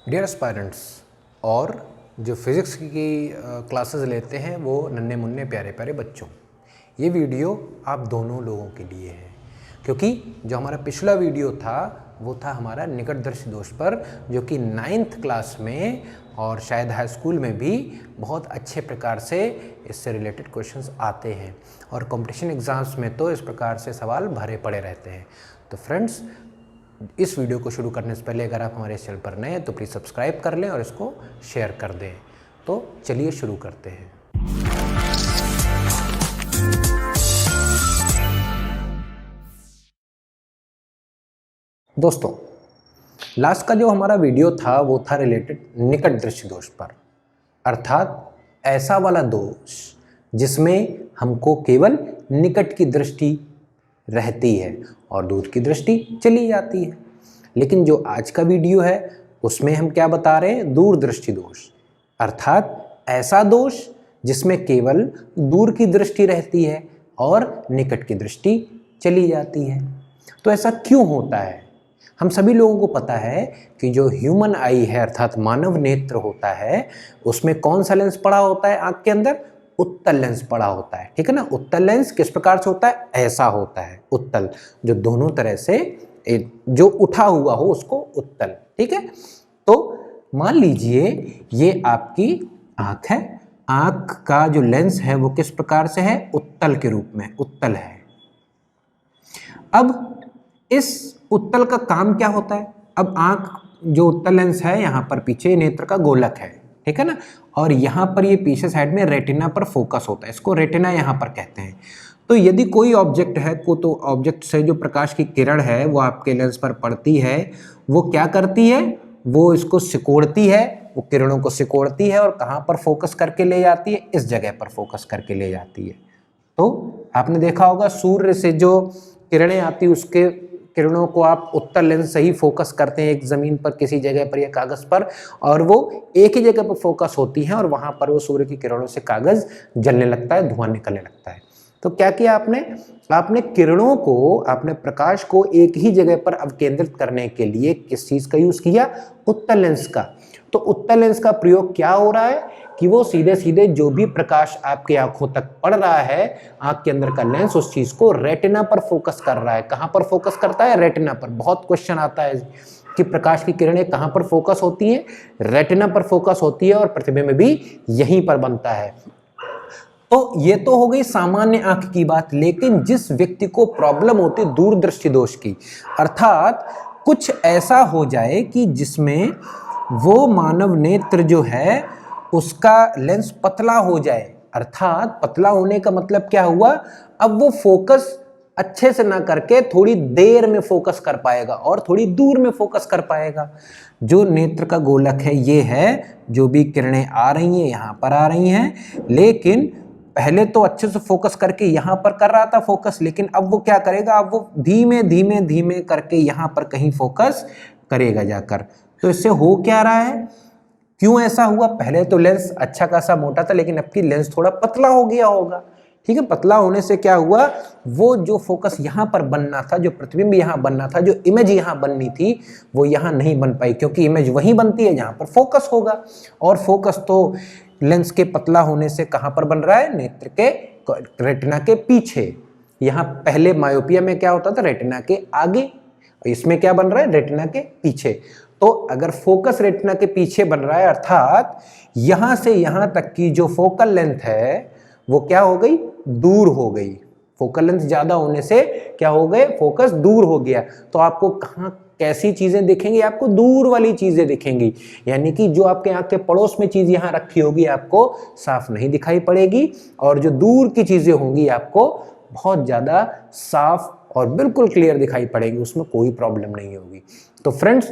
Dear aspirants और जो physics की क्लासेस लेते हैं वो नन्हे मुन्ने प्यारे प्यारे बच्चों, ये वीडियो आप दोनों लोगों के लिए है। क्योंकि जो हमारा पिछला वीडियो था वो था हमारा निकटदर्शी दोष पर, जो कि 9th क्लास में और शायद हाई स्कूल में भी बहुत अच्छे प्रकार से इससे रिलेटेड क्वेश्चंस आते हैं और कंपटीशन एग्ज़ाम्स में तो इस प्रकार से सवाल भरे पड़े रहते हैं। तो फ्रेंड्स, इस वीडियो को शुरू करने से पहले अगर आप हमारे चैनल पर नए हैं तो प्लीज़ सब्सक्राइब कर लें और इसको शेयर कर दें। तो चलिए शुरू करते हैं। दोस्तों, लास्ट का जो हमारा वीडियो था वो था रिलेटेड निकट दृष्टि दोष पर, अर्थात ऐसा वाला दोष जिसमें हमको केवल निकट की दृष्टि रहती है और दूर की दृष्टि चली जाती है। लेकिन जो आज का वीडियो है उसमें हम क्या बता रहे हैं? दूर दृष्टि दोष, अर्थात ऐसा दोष जिसमें केवल दूर की दृष्टि रहती है और निकट की दृष्टि चली जाती है। तो ऐसा क्यों होता है? हम सभी लोगों को पता है कि जो ह्यूमन आई है अर्थात मानव नेत्र होता है उसमें कौन सा लेंस पड़ा होता है? आँख के अंदर उत्तल लेंस पड़ा होता है, ठीक है ना। उत्तल लेंस किस प्रकार से होता है? ऐसा होता है उत्तल, जो दोनों तरह से जो उठा हुआ हो उसको उत्तल, ठीक है। तो मान लीजिए ये आपकी आंख है, आंख का जो लेंस है वो किस प्रकार से है? उत्तल के रूप में, उत्तल है। अब इस उत्तल का काम क्या होता है? अब आंख जो उत्तल लेंस है यहाँ पर पीछे नेत्र का गोलक है, ठीक है ना, और यहाँ पर ये पीछे साइड में रेटिना पर फोकस होता है, इसको रेटिना यहाँ पर कहते हैं। तो यदि कोई ऑब्जेक्ट है तो ऑब्जेक्ट से जो प्रकाश की किरण है वो आपके लेंस पर पड़ती है, वो क्या करती है? वो इसको सिकोड़ती है, वो किरणों को सिकोड़ती है और कहाँ पर फोकस करके ले जाती है? इस जगह पर फोकस करके ले जाती है। तो आपने देखा होगा सूर्य से जो किरणें आती है उसके किरणों को आप उत्तल लेंस से ही फोकस करते हैं एक जमीन पर, किसी जगह पर या कागज पर, और वो एक ही जगह पर फोकस होती हैं और वहां पर वो सूर्य की किरणों से कागज जलने लगता है, धुआं निकलने लगता है। तो क्या किया आपने किरणों को, आपने प्रकाश को एक ही जगह पर अवकेंद्रित करने के लिए किस चीज का यूज किया? उत्तल लेंस का। तो उत्तल लेंस का प्रयोग क्या हो रहा है कि वो सीधे सीधे जो भी प्रकाश आपकी आंखों तक पड़ रहा है, आंख के अंदर का लेंस उस चीज को रेटिना पर फोकस कर रहा है। कहां पर फोकस करता है? रेटिना पर। बहुत क्वेश्चन आता है कि प्रकाश की किरणें कहां पर फोकस होती है? रेटिना पर फोकस होती है और प्रतिबिंब भी यहीं पर बनता है। तो ये तो हो गई सामान्य आंख की बात, लेकिन जिस व्यक्ति को प्रॉब्लम होती है दूरदृष्टि दोष की, अर्थात कुछ ऐसा हो जाए कि जिसमें वो मानव नेत्र जो है उसका लेंस पतला हो जाए, अर्थात पतला होने का मतलब क्या हुआ? अब वो फोकस अच्छे से ना करके थोड़ी देर में फोकस कर पाएगा और थोड़ी दूर में फोकस कर पाएगा। जो नेत्र का गोलक है ये है, जो भी किरणें आ रही हैं यहाँ पर आ रही हैं, लेकिन पहले तो अच्छे से फोकस करके यहाँ पर कर रहा था फोकस, लेकिन अब वो क्या करेगा? अब वो धीमे धीमे धीमे करके यहाँ पर कहीं फोकस करेगा जाकर। तो इससे हो क्या रहा है? क्यों ऐसा हुआ? पहले तो लेंस अच्छा खासा मोटा था, लेकिन अब की लेंस थोड़ा पतला हो गया होगा, ठीक है। पतला होने से क्या हुआ? वो जो फोकस यहाँ पर बनना था, जो प्रतिबिंब यहाँ बनना था, जो इमेज यहाँ बननी थी, वो यहाँ नहीं बन पाई, क्योंकि इमेज वहीं बनती है जहाँ पर फोकस होगा, और फोकस तो लेंस के पतला होने से कहाँ पर बन रहा है? नेत्र के रेटिना के पीछे। यहाँ पहले मायोपिया में क्या होता था? रेटिना के आगे, इसमें क्या बन रहा है? रेटिना के पीछे। तो अगर फोकस रेटिना के पीछे बन रहा है, अर्थात यहां से यहां तक की जो फोकल लेंथ है वो क्या हो गई? दूर हो गई। फोकल लेंथ ज्यादा होने से क्या हो गए? फोकस दूर हो गया। तो आपको कहां कैसी चीजें दिखेंगी? आपको दूर वाली चीजें दिखेंगी, यानी कि जो आपके आंख के पड़ोस में चीज यहां रखी होगी आपको साफ नहीं दिखाई पड़ेगी, और जो दूर की चीजें होंगी आपको बहुत ज्यादा साफ और बिल्कुल क्लियर दिखाई पड़ेगी, उसमें कोई प्रॉब्लम नहीं होगी। तो फ्रेंड्स,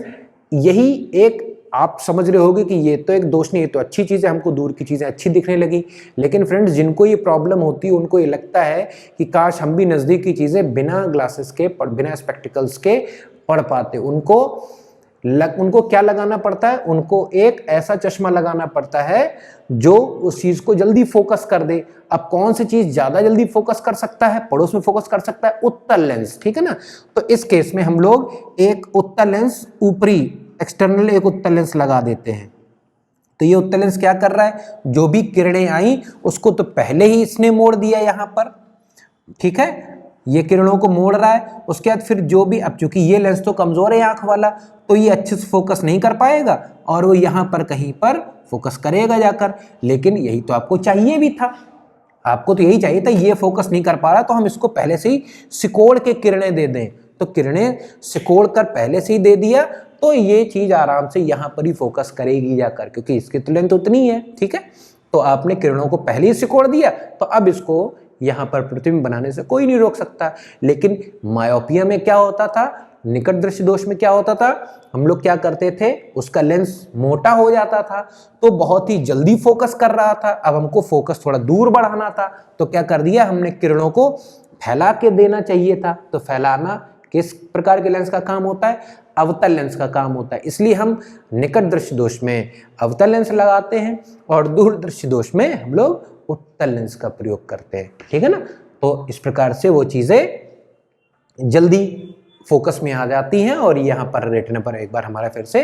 यही एक आप समझ रहे होगे कि ये तो एक दोष नहीं, ये तो अच्छी चीज़ है, हमको दूर की चीज़ें अच्छी दिखने लगी। लेकिन फ्रेंड्स, जिनको ये प्रॉब्लम होती है उनको ये लगता है कि काश हम भी नज़दीक की चीज़ें बिना ग्लासेस के, बिना स्पेक्टिकल्स के पढ़ पाते। उनको क्या लगाना पड़ता है? उनको एक ऐसा चश्मा लगाना पड़ता है जो उस चीज़ को जल्दी फोकस कर दे। अब कौन सी चीज़ ज़्यादा जल्दी फोकस कर सकता है, पड़ोस में फोकस कर सकता है? उत्तल लेंस, ठीक है ना। तो इस केस में हम लोग एक उत्तल लेंस ऊपरी एक्सटर्नल एक उत्तल लेंस लगा देते हैं। तो ये उत्तल लेंस क्या कर रहा है, जो भी किरणें आई उसको तो पहले ही इसने मोड़ दिया यहाँ पर, ठीक है, ये किरणों को मोड़ रहा है। उसके बाद फिर जो भी, अब चूंकि ये लेंस तो कमजोर है आंख वाला, तो ये अच्छे से फोकस नहीं कर पाएगा और वो यहाँ पर कहीं पर फोकस करेगा जाकर। लेकिन यही तो आपको चाहिए भी था, आपको तो यही चाहिए था, ये फोकस नहीं कर पा रहा तो हम इसको पहले से ही सिकोड़ के किरणें दे दें। तो किरणें सिकोड़ कर पहले से ही दे दिया तो ये चीज आराम से यहाँ पर ही फोकस करेगी जाकर, क्योंकि इसकी तो लेंथ उतनी है, ठीक है। तो आपने किरणों को पहले ही सिकोड़ दिया तो अब इसको यहाँ पर प्रतिबिंब बनाने से कोई नहीं रोक सकता। लेकिन मायोपिया में क्या होता था, निकट दृष्टि दोष में क्या होता था, हम लोग क्या करते थे, उसका लेंस मोटा हो जाता था तो बहुत ही जल्दी फोकस कर रहा था। अब हमको फोकस थोड़ा दूर बढ़ाना था तो क्या कर दिया हमने, किरणों को फैला के देना चाहिए था। तो फैलाना किस प्रकार के लेंस का काम होता है, अवतल लेंस का काम होता है। इसलिए हम निकट दृष्टि दोष में अवतल लेंस लगाते हैं और दूर दृष्टि दोष में हम लोग उत्तल लेंस का प्रयोग करते हैं, ठीक है ना। तो इस प्रकार से वो चीजें जल्दी फोकस में आ जाती हैं और यहाँ पर रेटिना पर एक बार हमारा फिर से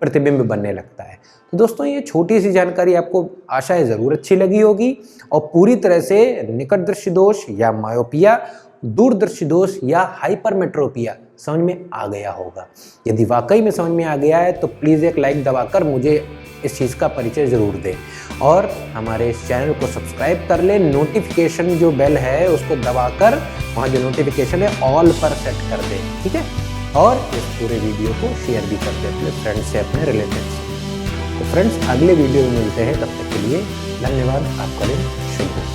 प्रतिबिंब बनने लगता है। तो दोस्तों ये छोटी सी जानकारी आपको आशा है ज़रूर अच्छी लगी होगी और पूरी तरह से निकट दृष्टि दोष या मायोपिया, दूरदर्शी दोष या हाइपरमेट्रोपिया समझ में आ गया होगा। यदि वाकई में समझ में आ गया है तो प्लीज़ एक लाइक दबाकर मुझे इस चीज़ का परिचय ज़रूर दें और हमारे इस चैनल को सब्सक्राइब कर लें। नोटिफिकेशन जो बेल है उसको दबाकर वहाँ जो नोटिफिकेशन है ऑल पर सेट कर दें, ठीक है। और इस पूरे वीडियो को शेयर भी कर दें अपने फ्रेंड्स से, अपने रिलेटिव से। तो फ्रेंड्स अगले वीडियो में मिलते हैं, तब तक के लिए धन्यवाद। आपका दिन शुभ हो।